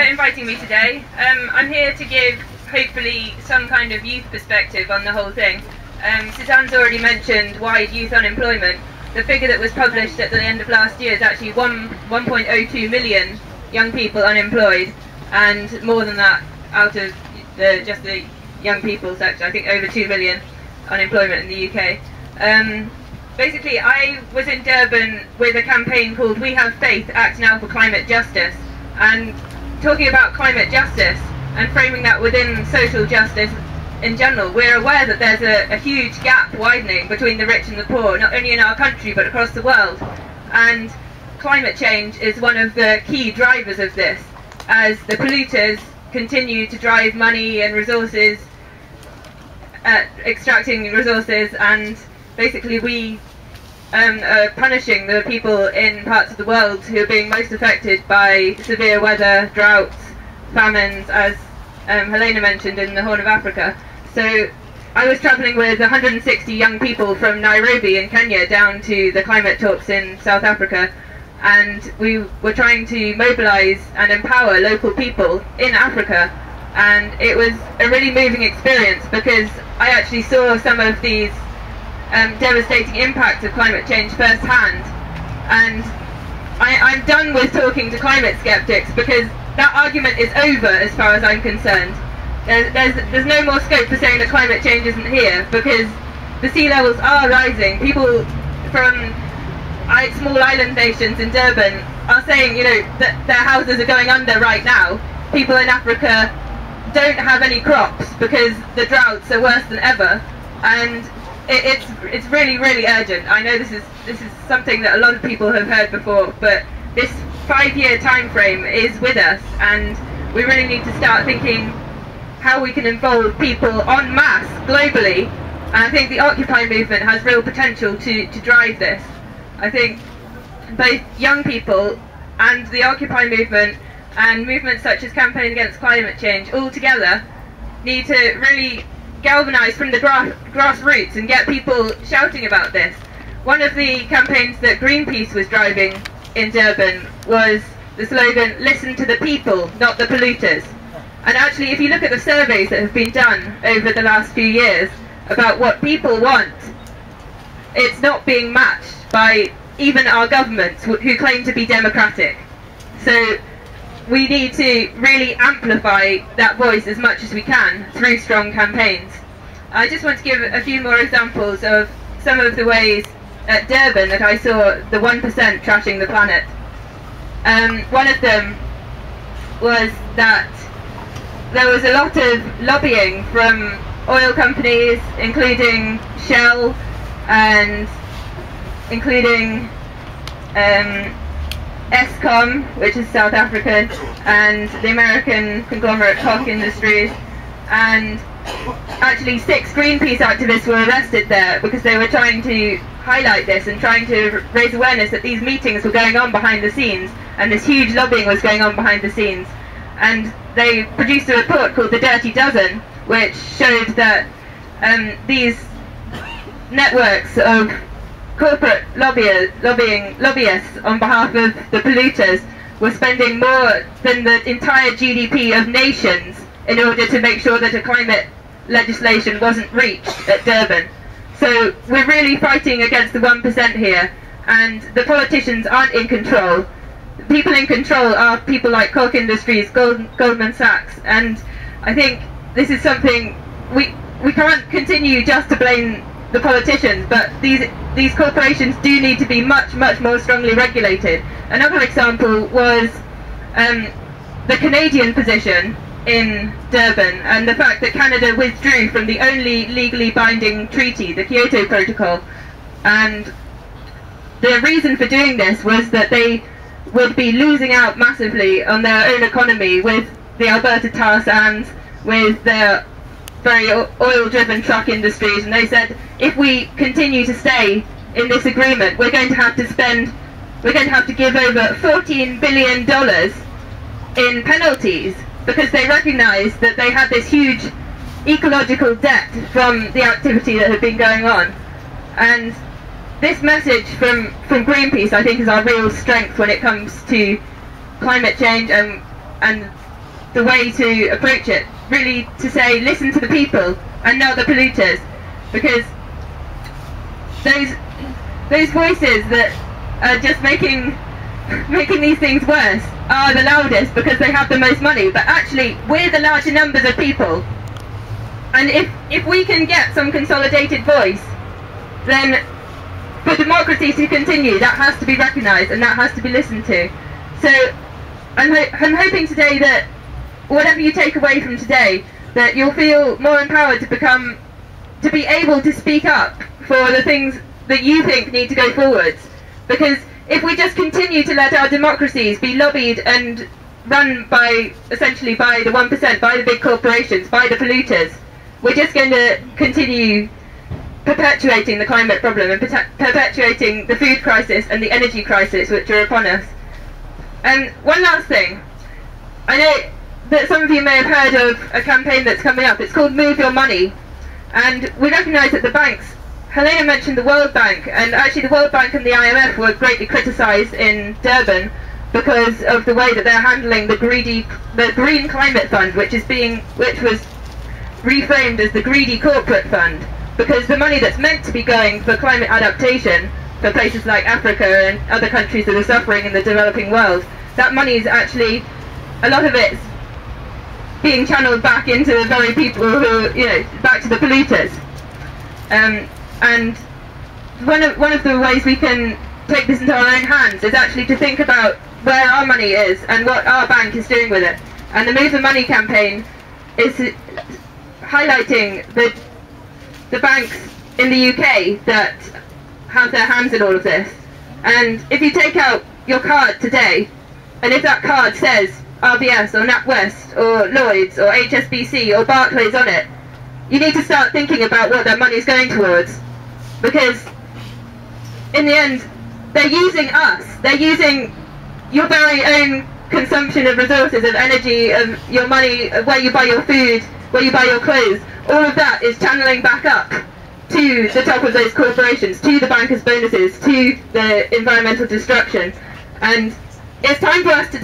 inviting me today. I'm here to give, hopefully, some kind of youth perspective on the whole thing. Suzanne's already mentioned wide youth unemployment. The figure that was published at the end of last year is actually 1.02 million young people unemployed, and more than that out of just the young people section. I think over 2 million unemployment in the UK. Basically, I was in Durban with a campaign called We Have Faith, Act Now for Climate Justice, and talking about climate justice and framing that within social justice in general. We're aware that there's a huge gap widening between the rich and the poor, not only in our country but across the world, and climate change is one of the key drivers of this, as the polluters continue to drive money and resources, extracting resources, and basically we are punishing the people in parts of the world who are being most affected by severe weather, droughts, famines, as Helena mentioned, in the Horn of Africa. So I was travelling with 160 young people from Nairobi in Kenya down to the climate talks in South Africa, and we were trying to mobilise and empower local people in Africa, and it was a really moving experience because I actually saw some of these devastating impacts of climate change firsthand, and I'm done with talking to climate skeptics because that argument is over as far as I'm concerned. There's no more scope for saying that climate change isn't here, because the sea levels are rising. People from small island nations in Durban are saying, you know, that their houses are going under right now. People in Africa don't have any crops because the droughts are worse than ever, and it's really, really urgent. I know this is something that a lot of people have heard before, but this 5-year time frame is with us, and we really need to start thinking how we can involve people en masse globally. And I think the Occupy movement has real potential to drive this. I think both young people and the Occupy movement and movements such as Campaign Against Climate Change all together need to really galvanise from the grassroots and get people shouting about this. One of the campaigns that Greenpeace was driving in Durban was the slogan, "Listen to the people, not the polluters." And actually, if you look at the surveys that have been done over the last few years about what people want, it's not being matched by even our governments who claim to be democratic. So we need to really amplify that voice as much as we can through strong campaigns. I just want to give a few more examples of some of the ways at Durban that I saw the 1% trashing the planet. One of them was that there was a lot of lobbying from oil companies, including Shell and including Eskom, which is South Africa, and the American conglomerate Koch Industries, and actually 6 Greenpeace activists were arrested there because they were trying to highlight this and trying to raise awareness that these meetings were going on behind the scenes and this huge lobbying was going on behind the scenes. And they produced a report called The Dirty Dozen, which showed that these networks of corporate lobbyists on behalf of the polluters were spending more than the entire GDP of nations in order to make sure that a climate legislation wasn't reached at Durban. So we're really fighting against the 1% here, and the politicians aren't in control. The people in control are people like Koch Industries, Goldman Sachs, and I think this is something we can't continue just to blame the politicians, but these corporations do need to be much, much more strongly regulated. Another example was the Canadian position in Durban and the fact that Canada withdrew from the only legally binding treaty, the Kyoto Protocol, and the reason for doing this was that they would be losing out massively on their own economy with the Alberta tar sands, with their very oil-driven truck industries, and they said if we continue to stay in this agreement, we're going to have to give over $14 billion in penalties, because they recognised that they had this huge ecological debt from the activity that had been going on. And this message from Greenpeace, I think, is our real strength when it comes to climate change and the way to approach it. Really to say, listen to the people and not the polluters, because those voices that are just making these things worse are the loudest because they have the most money. But actually, we're the larger numbers of people, and if we can get some consolidated voice, then for democracy to continue, that has to be recognised and that has to be listened to. So I'm hoping today that whatever you take away from today, that you'll feel more empowered to be able to speak up for the things that you think need to go forwards. Because if we just continue to let our democracies be lobbied and run by, essentially by the 1%, by the big corporations, by the polluters, we're just going to continue perpetuating the climate problem and perpetuating the food crisis and the energy crisis which are upon us. And one last thing, I know that some of you may have heard of a campaign that's coming up. It's called Move Your Money, and we recognise that the banks, Helena mentioned the World Bank, and actually the World Bank and the IMF were greatly criticised in Durban because of the way that they're handling the Green Climate Fund, which was reframed as the Greedy Corporate Fund, because the money that's meant to be going for climate adaptation for places like Africa and other countries that are suffering in the developing world, that money is actually, a lot of it's being channeled back into the very people who, back to the polluters. And one of the ways we can take this into our own hands is actually to think about where our money is and what our bank is doing with it. And the Move the Money campaign is highlighting the banks in the UK that have their hands in all of this. And if you take out your card today, and if that card says RBS or NatWest or Lloyds or HSBC or Barclays on it, you need to start thinking about what that money is going towards, because in the end they're using us, they're using your very own consumption of resources, of energy, of your money, of where you buy your food, where you buy your clothes. All of that is channeling back up to the top of those corporations, to the bankers' bonuses, to the environmental destruction. And it's time for us to